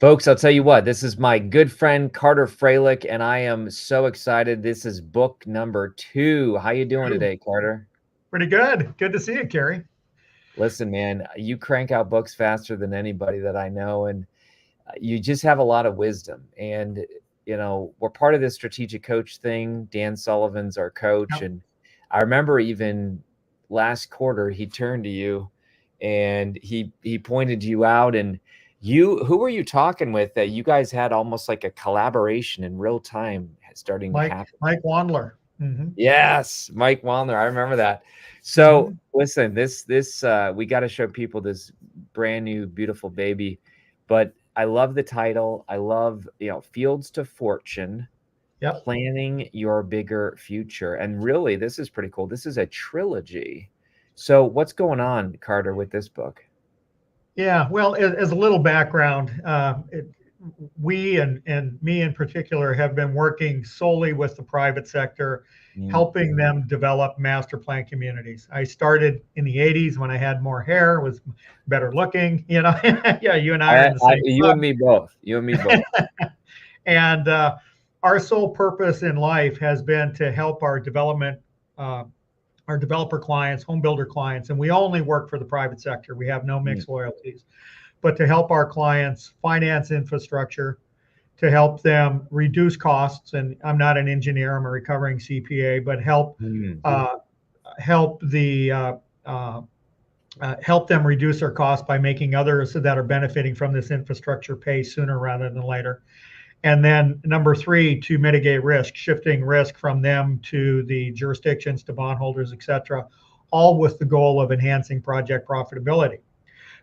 Folks, I'll tell you what, this is my good friend Carter Froelich, and I am so excited. This is book number 2. How you doing Ooh, today, Carter? pretty good. Good to see you, Kerry. Listen, man, you crank out books faster than anybody that I know, and you just have a lot of wisdom. And we're part of this strategic coach thing. Dan Sullivan's our coach, Yep. and I remember even last quarter he turned to you and he pointed you out. And who were you talking with that you guys had almost like a collaboration in real time starting to Mike happen? Mike Wandler. Hmm. Yes, Mike Wallner. I remember that. So Hmm. listen, this we got to show people this brand new beautiful baby. But I love the title. I love, Fields to Fortune, Yep. planning your bigger future. And really, this is pretty cool. This is a trilogy. So what's going on, Carter, with this book? Yeah. Well, as a little background, we and me in particular have been working solely with the private sector, Mm. helping them develop master plan communities. I started in the '80s when I had more hair, was better looking. Yeah, you and I are in the same You club. and me both. You and me both. And our sole purpose in life has been to help uh, our developer clients, home builder clients, and we only work for the private sector. We have no Mm. mixed loyalties, but to help our clients finance infrastructure, to help them reduce costs. And I'm not an engineer; I'm a recovering CPA, but Mm. uh, help the help them reduce their costs by making others that are benefiting from this infrastructure pay sooner rather than later. And then number three, to mitigate risk, shifting risk from them to the jurisdictions, to bondholders, et cetera, all with the goal of enhancing project profitability.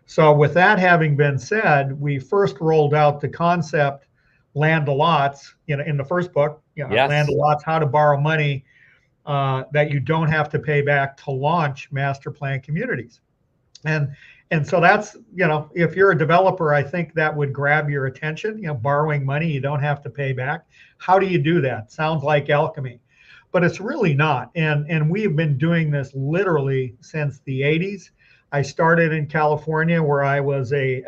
So with that having been said, we first rolled out the concept land to lots, in the first book, land to Yes. lots, how to borrow money that you don't have to pay back to launch master plan communities. And and so that's, if you're a developer, I think that would grab your attention. Borrowing money you don't have to pay back. How do you do that? Sounds like alchemy, but it's really not. And we've been doing this literally since the '80s. I started in California, where I was a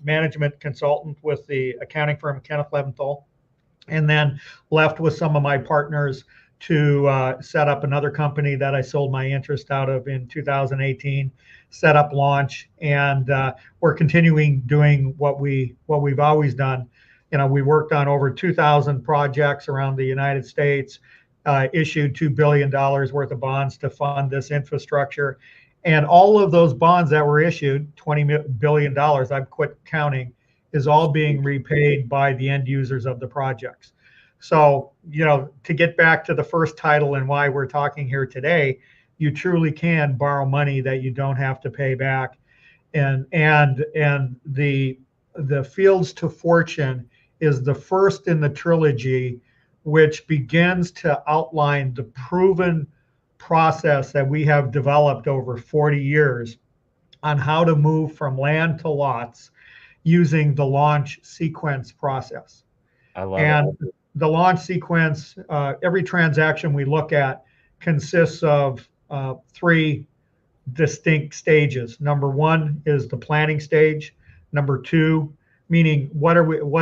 management consultant with the accounting firm Kenneth Leventhal, and then left with some of my partners to set up another company that I sold my interest out of in 2018. Set up Launch, and we're continuing doing what we've always done. We worked on over 2,000 projects around the United States, issued $2 billion worth of bonds to fund this infrastructure, and all of those bonds that were issued, $20 billion, I've quit counting, is all being repaid by the end users of the projects. So, to get back to the first title and why we're talking here today, you truly can borrow money that you don't have to pay back. And the Fields to Fortune is the first in the trilogy, which begins to outline the proven process that we have developed over 40 years on how to move from land to lots using the launch sequence process. I love it. And the launch sequence, every transaction we look at consists of three distinct stages. Number one is the planning stage. Number two, meaning what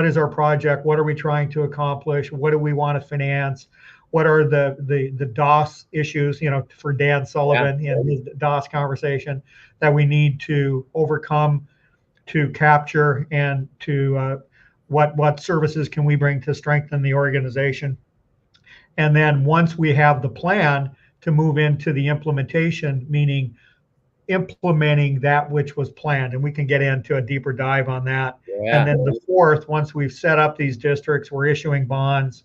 is our project? What are we trying to accomplish? What do we want to finance? What are the DOS issues, for Dan Yeah. Sullivan in his DOS conversation, that we need to overcome, to capture, and to what services can we bring to strengthen the organization. And then once we have the plan, to move into the implementation, meaning implementing that which was planned. And we can get into a deeper dive on that. And Yeah. then the fourth, once we've set up these districts, we're issuing bonds.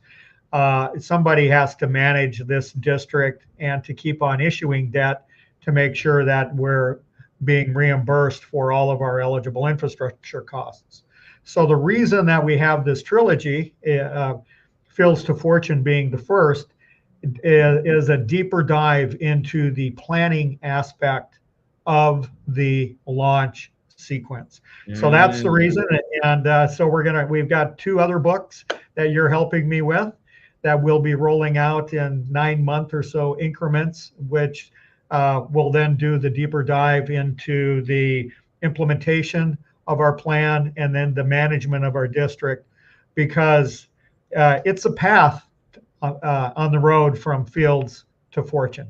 Somebody has to manage this district and to keep on issuing debt to make sure that we're being reimbursed for all of our eligible infrastructure costs. So the reason that we have this trilogy, Fields to Fortune being the first, is a deeper dive into the planning aspect of the launch sequence. So that's the Mm. reason. And so we've got two other books that you're helping me with that will be rolling out in 9-month or so increments, which will then do the deeper dive into the implementation of our plan and then the management of our district, because it's a path on the road from fields to fortune.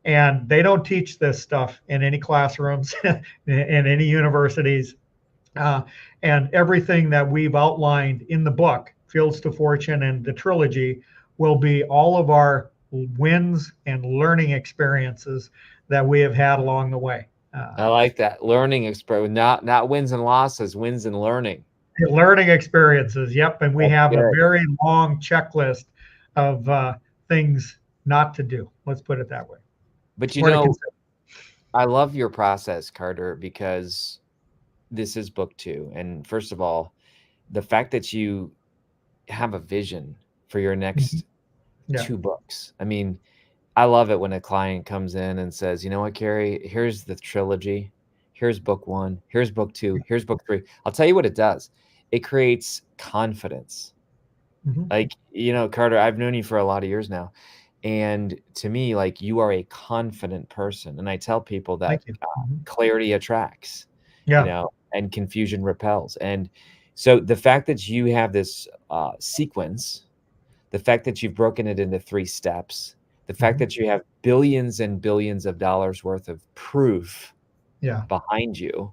And they don't teach this stuff in any classrooms, in any universities. And everything that we've outlined in the book, Fields to Fortune and the trilogy, will be all of our wins and learning experiences that we have had along the way. I like that. Learning experience, not wins and losses, wins and learning. Learning experiences, yep. And we That's have good. a very long checklist of things not to do. Let's put it that way. But you Or to know, consider. I love your process, Carter, because this is book 2. And first of all, the fact that you have a vision for your next Yeah. 2 books. I mean, I love it when a client comes in and says, you know what, Carrie, here's the trilogy. Here's book 1. Here's book 2. Here's book 3. I'll tell you what it does. It creates confidence. Mhm. Like, you know, Carter, I've known you for a lot of years now. And to me, like, you are a confident person. And I tell people that Thank you. Mhm. clarity attracts, you Yeah. know, and confusion repels. And so the fact that you have this sequence, the fact that you've broken it into 3 steps, the fact Mhm. that you have billions and billions of dollars worth of proof Yeah. behind you.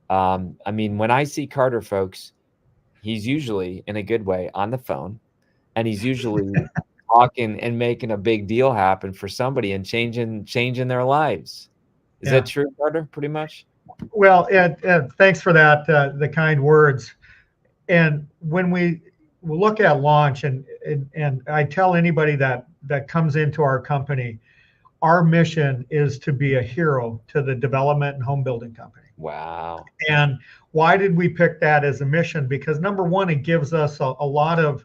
I mean, when I see Carter, folks, he's usually, in a good way, on the phone, and he's usually talking and making a big deal happen for somebody and changing their lives. Is Yeah. that true, Carter, pretty much? Well, and thanks for that, the kind words. And when we look at launch, and I tell anybody that comes into our company, our mission is to be a hero to the development and home building company. Wow. And why did we pick that as a mission? Because number one, it gives us a lot of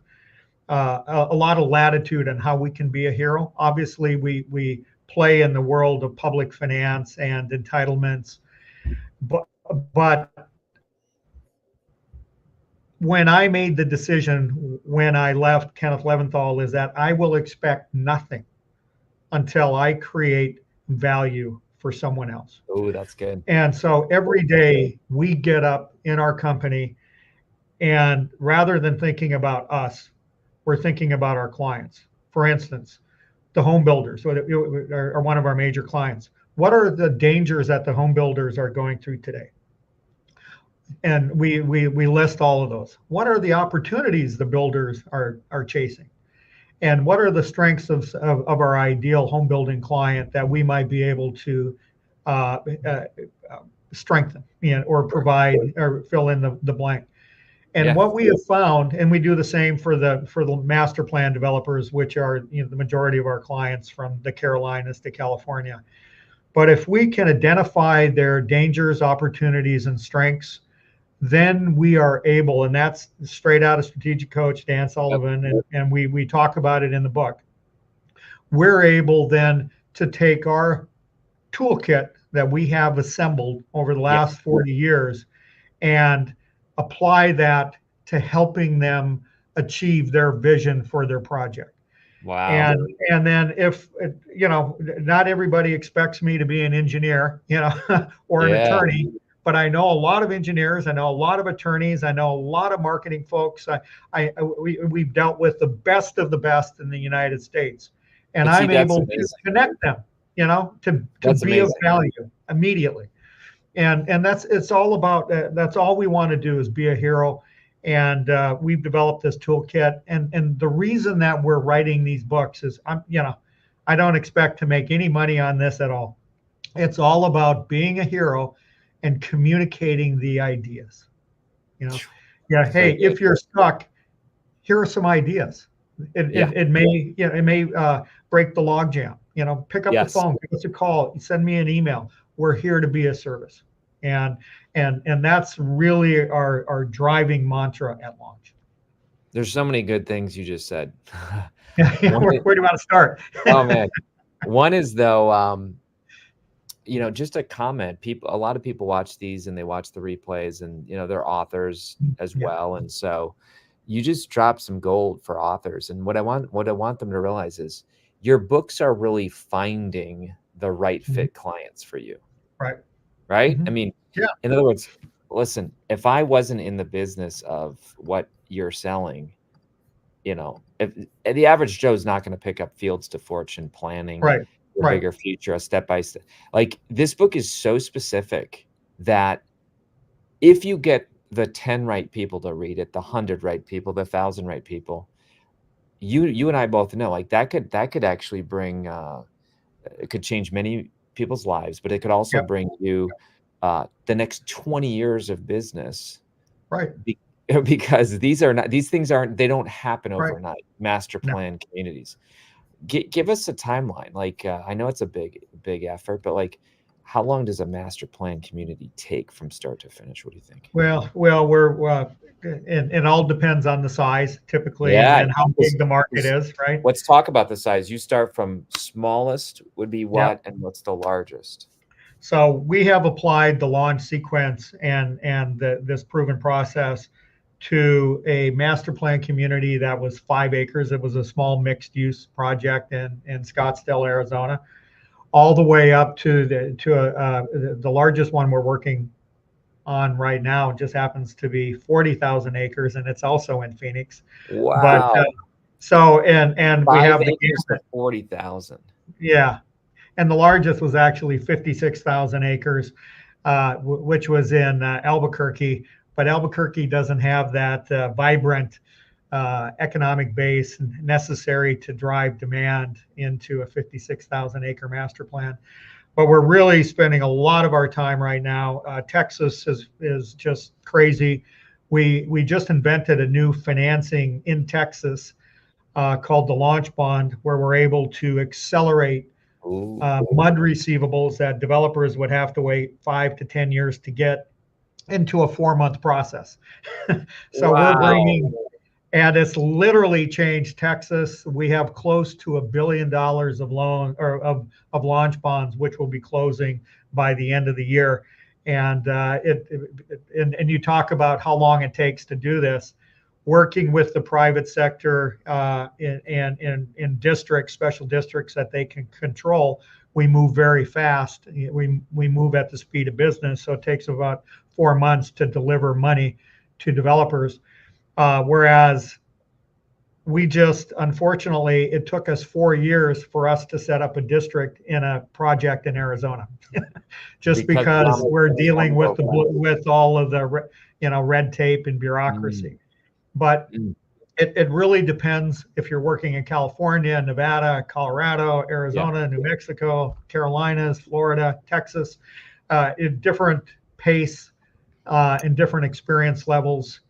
latitude on how we can be a hero. Obviously, we play in the world of public finance and entitlements, but when I made the decision when I left Kenneth Leventhal is that I will expect nothing until I create value for someone else. Oh, that's good. And so every day we get up in our company, and rather than thinking about us, we're thinking about our clients. For instance, the home builders are one of our major clients. What are the dangers that the home builders are going through today? And we list all of those. What are the opportunities the builders are chasing? And what are the strengths of our ideal home building client that we might be able to uh, uh, strengthen, you know, or provide or fill in the blank? And Yeah. what we have found, and we do the same for the master plan developers, which are, you know, the majority of our clients from the Carolinas to California. But if we can identify their dangers, opportunities, and strengths, then we are able, and that's straight out of Strategic Coach Dan Sullivan, and we talk about it in the book. We're able then to take our toolkit that we have assembled over the Yeah. last 40 years and apply that to helping them achieve their vision for their project. Wow. And then if, you know, not everybody expects me to be an engineer, you know, or an Yeah. attorney, but I know a lot of engineers, I know a lot of attorneys, I know a lot of marketing folks. We've dealt with the best of the best in the United States, and But see, I'm that's able to amazing. connect them, you know, to That's be of amazing. value immediately. And that's, it's all about, that's all we want to do is be a hero. And we've developed this toolkit, and the reason that we're writing these books is, you know, I don't expect to make any money on this at all. It's all about being a hero and communicating the ideas. You know, yeah. So Hey, good. if you're stuck, here are some ideas. Yeah. It may, you know, it may break the log jam. You know, pick up the Yes. phone, give us a call, send me an email. We're here to be of service, and that's really our driving mantra at launch. There's so many good things you just said. Yeah, One where, is, where do you want to start? oh man. One is though, you know, just a comment. People, a lot of people watch these and they watch the replays, and you know, they're authors as Yeah. well. And so you just drop some gold for authors. And what I want them to realize is your books are really finding the right Mhm. fit clients for you. Right. Right? I Mhm. mean, Yeah. in other words, listen, if I wasn't in the business of what you're selling, if the average Joe's not going to pick up Fields to Fortune, planning Right. the Right. bigger future, a step by step. Like, this book is so specific that if you get the 10 right people to read it, the 100 right people, the 1,000 right people, you and I both know, like, that could actually bring it could change many people's lives, but it could also Yep. bring you the next 20 years of business. Right. Because these things they don't happen Right. overnight. Master No. plan communities. Give us a timeline. Like, I know it's a big effort, but like, how long does a master plan community take from start to finish? What do you think? Well, and it all depends on the size typically, Yeah, and how big the market is, right? let's talk about the size. You start from smallest would be Yeah. what, and what's the largest? So we have applied the launch sequence and this proven process to a master plan community that was 5 acres. It was a small mixed use project in Scottsdale, Arizona, all the way up to the largest one we're working on right now. Just happens to be 40,000 acres, and it's also in Phoenix. But Wow. so and we 5 have the acres to 40,000. yeah, and the largest was actually 56,000 acres, which was in Albuquerque. But Albuquerque doesn't have that vibrant economic base necessary to drive demand into a 56,000 acre master plan. But we're really spending a lot of our time right now. Texas is just crazy. We just invented a new financing in Texas called the launch bond, where we're able to accelerate MUD receivables that developers would have to wait 5 to 10 years to get into a 4 month process. So we're Wow. bringing, and it's literally changed Texas. We have close to $1 billion of loan or of launch bonds, which will be closing by the end of the year. And and you talk about how long it takes to do this. Working with the private sector in districts, special districts that they can control, we move very fast. We move at the speed of business, so it takes about 4 months to deliver money to developers. Whereas we just, unfortunately, it took us 4 years for us to set up a district in a project in Arizona, just because we're dealing with all of the red tape and bureaucracy. But it really depends if you're working in California, Nevada, Colorado, Arizona, New Mexico, Carolinas, Florida, Texas, in different pace and different experience levels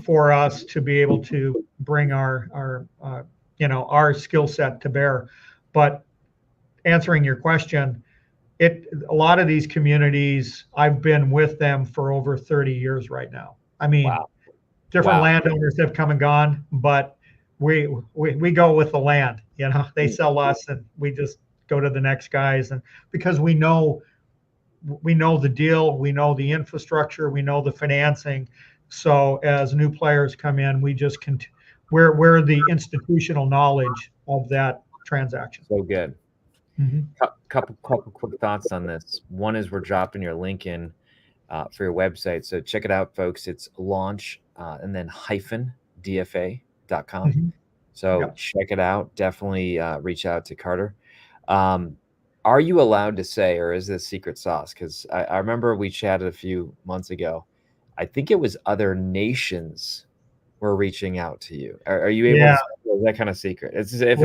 for us to be able to bring our skill set to bear. But answering your question, a lot of these communities, I've been with them for over 30 years right now. I mean, different landowners have come and gone, but we go with the land. They sell us, and we just go to the next guys, and because we know the deal, we know the infrastructure, we know the financing. So as new players come in, we just we're the institutional knowledge of that transaction. So good. Mm-hmm. Couple quick thoughts on this. One is we're dropping your link in for your website, so check it out, folks. It's launch and then -dfa.com. Mm-hmm. So check it out. Definitely reach out to Carter. Are you allowed to say, or is this secret sauce? Because I remember we chatted a few months ago. I think it was other nations were reaching out to you. Are you able to say that kind of secret? It's secret.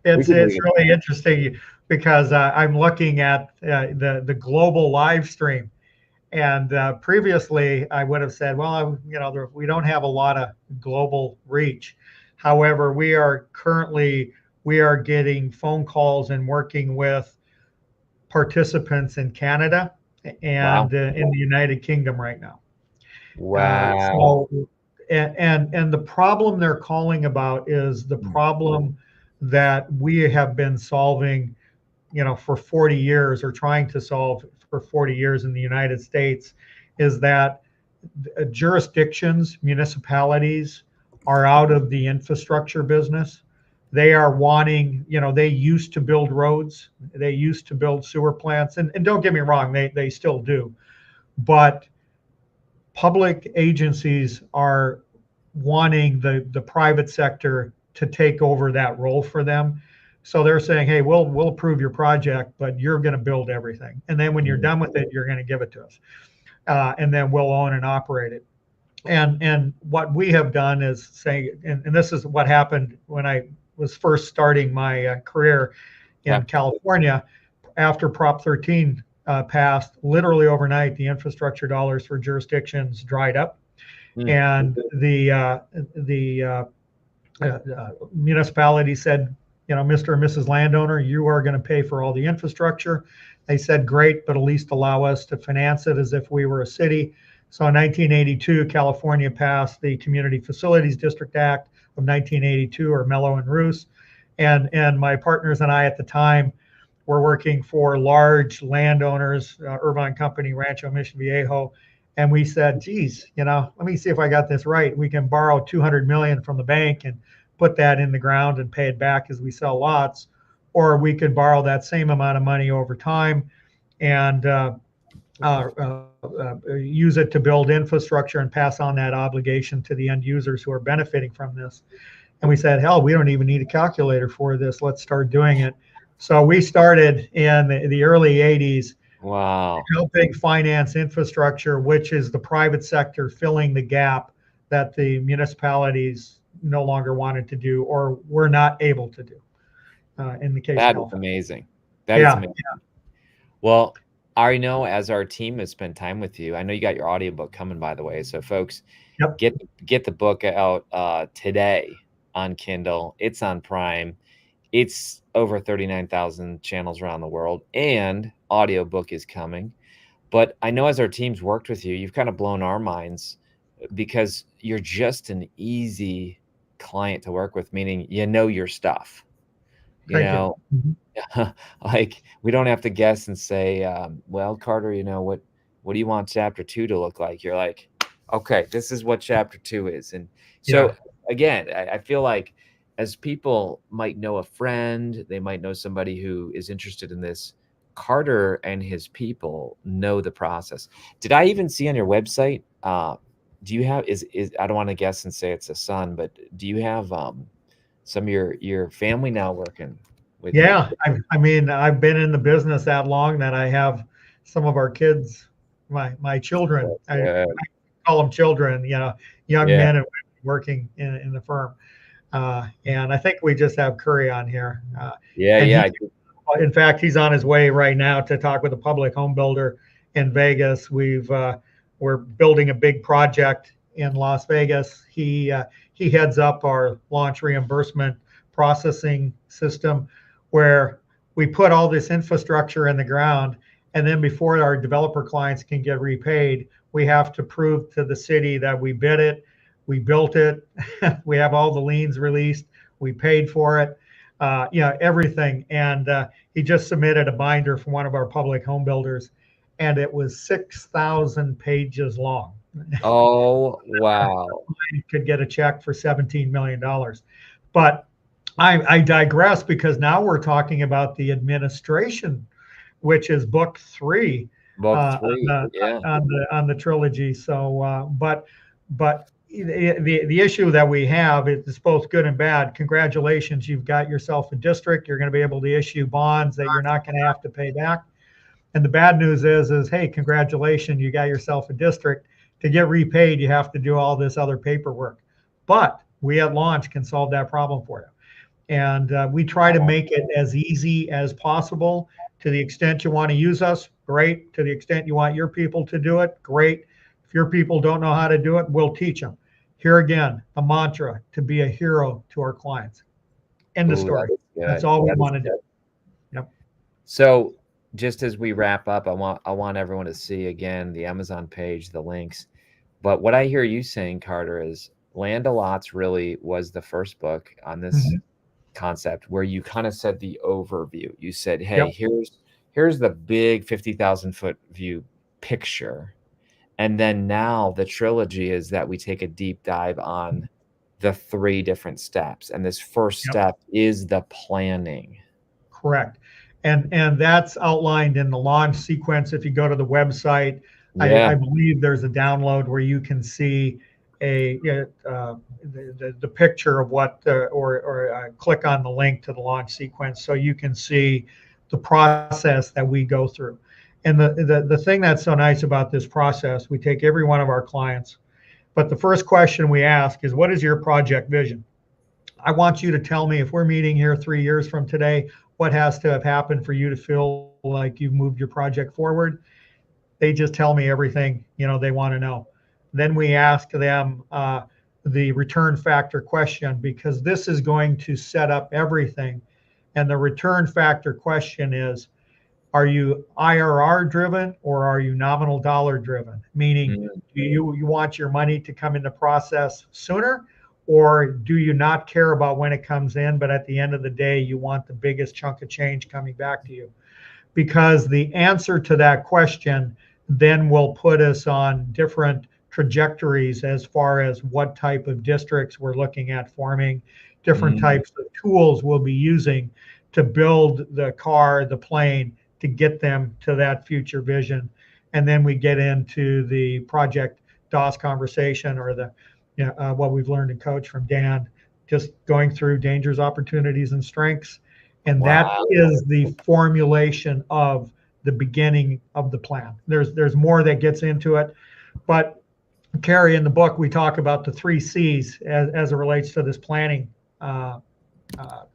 It's really interesting because I'm looking at the global live stream. And previously, I would have said, well, we don't have a lot of global reach. However, we are getting phone calls and working with participants in Canada and in the United Kingdom right now. Wow. And the problem they're calling about is the problem that we have been solving, for 40 years, or trying to solve for 40 years in the United States, is that jurisdictions, municipalities, are out of the infrastructure business. They are wanting, they used to build roads, they used to build sewer plants, and don't get me wrong, they still do. But public agencies are wanting the private sector to take over that role for them. So they're saying, hey, we'll approve your project, but you're going to build everything. And then when you're done with it, you're going to give it to us. And then we'll own and operate it. And what we have done is say, and this is what happened when I was first starting my career in California after Prop 13 passed. Literally overnight, the infrastructure dollars for jurisdictions dried up, and the municipality said, Mr. and Mrs. Landowner, you are going to pay for all the infrastructure. They said, great, but at least allow us to finance it as if we were a city. So in 1982, California passed the Community Facilities District Act of 1982, or Mello and Roos. And my partners and I at the time were working for large landowners, Irvine Company, Rancho Mission Viejo. And we said, geez, let me see if I got this right. We can borrow 200 million from the bank and put that in the ground and pay it back as we sell lots. Or we could borrow that same amount of money over time and use it to build infrastructure and pass on that obligation to the end users who are benefiting from this. And we said, hell, we don't even need a calculator for this. Let's start doing it. So we started in the early 80s. Wow. Helping finance infrastructure, which is the private sector filling the gap that the municipalities no longer wanted to do or were not able to do. In the case that of is amazing. That is amazing. Yeah. Well, I know as our team has spent time with you, I know you got your audiobook coming, by the way. So folks, get the book out today on Kindle. It's on Prime. It's over 39,000 channels around the world, and audiobook is coming. But I know as our team's worked with you, you've kind of blown our minds because you're just an easy client to work with, meaning your stuff. Thank you. Like we don't have to guess and say, well, Carter, what do you want chapter 2 to look like? You're like, okay, this is what chapter 2 is. And so again, I feel like as people might know a friend, they might know somebody who is interested in this, Carter and his people know the process. Did I even see on your website, do you have, is I don't want to guess and say it's a son, but do you have some of your family now working with you? I mean, I've been in the business that long that I have some of our kids, my children, I call them children, young men and women working in the firm. And I think we just have Curry on here. In fact, he's on his way right now to talk with a public home builder in Vegas. We're building a big project in Las Vegas. He heads up our launch reimbursement processing system, where we put all this infrastructure in the ground, and then before our developer clients can get repaid, we have to prove to the city that we bid it, we built it, we have all the liens released, we paid for it, everything. And he just submitted a binder from one of our public home builders, and it was 6,000 pages long. Oh, wow. Could get a check for $17 million. But I digress, because now we're talking about the administration, which is book 3. On the trilogy. So, but the issue that we have is both good and bad. Congratulations, you've got yourself a district. You're going to be able to issue bonds that you're not going to have to pay back. And the bad news is hey, congratulations, you got yourself a district. To get repaid, you have to do all this other paperwork. But we at launch can solve that problem for you. And we try to make it as easy as possible. To the extent you want to use us, great. To the extent you want your people to do it, great. If your people don't know how to do it, we'll teach them. Here again, a mantra: to be a hero to our clients. End of story. That's all we want to do. Yep. So just as we wrap up, I want everyone to see again the Amazon page, the links. But what I hear you saying, Carter, is Land of Lots really was the first book on this concept, where you kind of said the overview. You said, hey, here's the big 50,000 foot view picture. And then now the trilogy is that we take a deep dive on the 3 different steps, and this first Yep. step is the planning. Correct. And that's outlined in the launch sequence. If you go to the website, Yeah. I believe there's a download where you can see the picture of what, or click on the link to the launch sequence so you can see the process that we go through. And the thing that's so nice about this process, we take every one of our clients, but the first question we ask is, what is your project vision? I want you to tell me, if we're meeting here 3 years from today, what has to have happened for you to feel like you've moved your project forward? They just tell me everything, they want to know. Then we ask them the return factor question, because this is going to set up everything. And the return factor question is, are you IRR driven or are you nominal dollar driven? Meaning, do you want your money to come into process sooner, or do you not care about when it comes in, but at the end of the day, you want the biggest chunk of change coming back to you? Because the answer to that question then will put us on different trajectories as far as what type of districts we're looking at forming, different types of tools we'll be using to build the car, the plane, to get them to that future vision. And then we get into the project DOS conversation, or the what we've learned in coach from Dan, just going through dangers, opportunities, and strengths. And that is the formulation of the beginning of the plan. There's more that gets into it, but Carrie, in the book, we talk about the 3 C's as it relates to this planning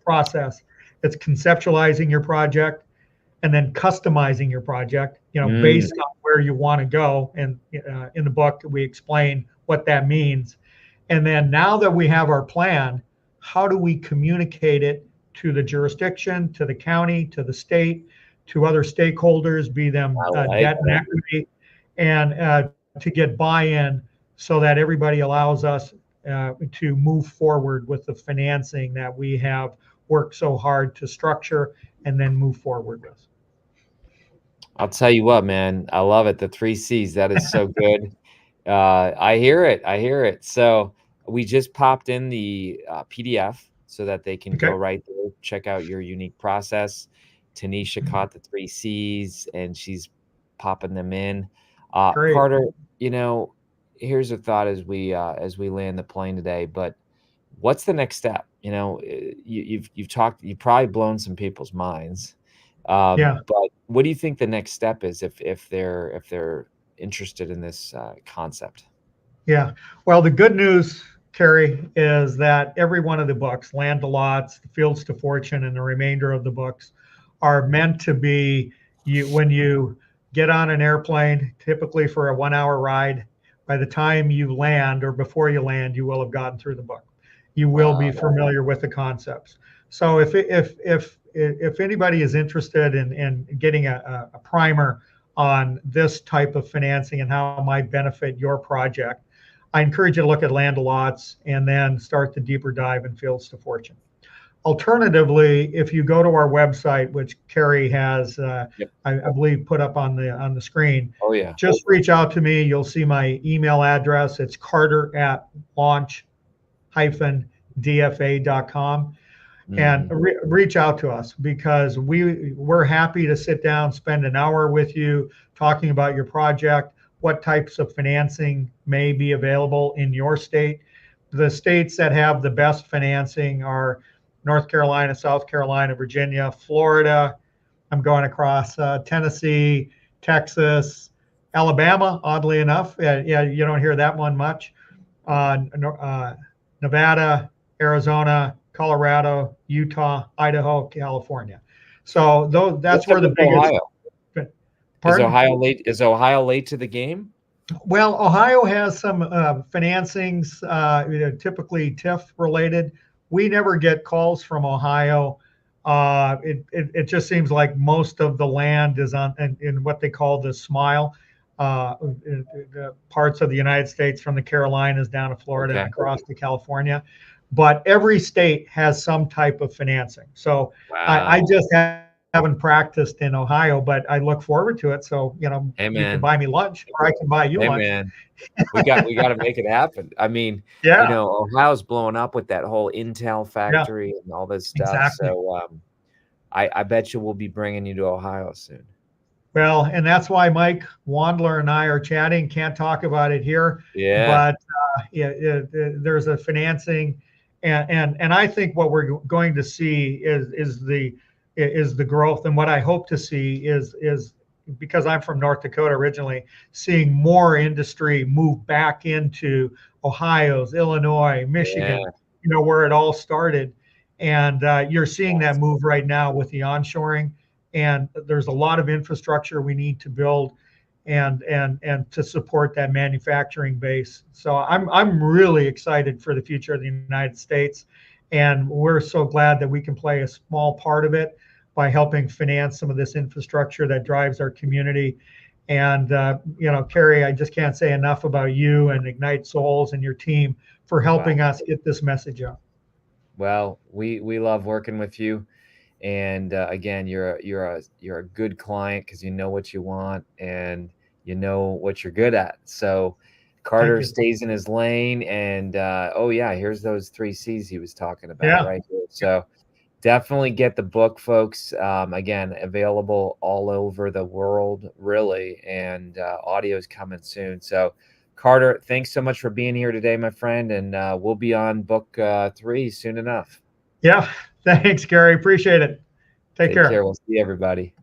process. It's conceptualizing your project, and then customizing your project, based on where you want to go. And in the book, we explain what that means. And then, now that we have our plan, how do we communicate it to the jurisdiction, to the county, to the state, to other stakeholders, be them debt and equity, and to get buy-in so that everybody allows us to move forward with the financing that we have worked so hard to structure and then move forward with. I'll tell you what, man, I love it. The 3 C's, that is so good. I hear it. I hear it. So we just popped in the PDF so that they can go right there, check out your unique process. Tanisha caught the 3 C's and she's popping them in. Carter, here's a thought as we land the plane today, but what's the next step? You've probably blown some people's minds. But what do you think the next step is if they're interested in this concept? Yeah. Well, the good news, Terry, is that every one of the books, Land to Lots, Fields to Fortune, and the remainder of the books, are meant to be when you get on an airplane, typically for a 1-hour ride. By the time you land, or before you land, you will have gotten through the book. You will be familiar with the concepts. So if anybody is interested in getting a primer on this type of financing and how it might benefit your project, I encourage you to look at Land to Lots and then start the deeper dive in Fields to Fortune. Alternatively, if you go to our website, which Carrie has, I believe, put up on the screen, just reach out to me. You'll see my email address. It's carter@launch-dfa.com. And reach out to us, because we're happy to sit down, spend an hour with you talking about your project, what types of financing may be available in your state. The states that have the best financing are North Carolina, South Carolina, Virginia, Florida. I'm going across Tennessee, Texas, Alabama, oddly enough. You don't hear that one much. Nevada, Arizona, Colorado, Utah, Idaho, California. So that's where the biggest. Ohio. Is Ohio late to the game? Well, Ohio has some financings, typically TIF related. We never get calls from Ohio. It just seems like most of the land is in what they call the SMILE, parts of the United States, from the Carolinas down to Florida and across to California. But every state has some type of financing. So I just have haven't practiced in Ohio, but I look forward to it. So, Hey you can man, buy me lunch, or I can buy you hey lunch. man, we got to make it happen. I mean, Yeah, Ohio's blowing up with that whole Intel yeah, factory and all this stuff. exactly. So I bet you we'll be bringing you to Ohio soon. Well, and that's why Mike Wandler and I are chatting. Can't talk about it here, Yeah, but there's a financing, and I think what we're going to see is the growth, and what I hope to see is because I'm from North Dakota originally, seeing more industry move back into Ohio's, Illinois, yeah, Michigan, where it all started, and you're seeing that yes, move right now with the onshoring, and there's a lot of infrastructure we need to build and to support that manufacturing base. So I'm really excited for the future of the United States, and we're so glad that we can play a small part of it by helping finance some of this infrastructure that drives our community. And Carrie, I just can't say enough about you and Ignite Souls and your team for wow. helping us get this message out. Well, we love working with you. And again, you're a good client because you know what you want and you know what you're good at. So Thank Carter you. stays in his lane, and oh yeah, here's those 3 C's he was talking about Yeah. right here. So definitely get the book, folks. Again, available all over the world, really, and audio's coming soon. So Carter, thanks so much for being here today, my friend, and we'll be on book 3 soon enough. Yeah. Thanks, Gary. Appreciate it. Take Take care. care. We'll see everybody.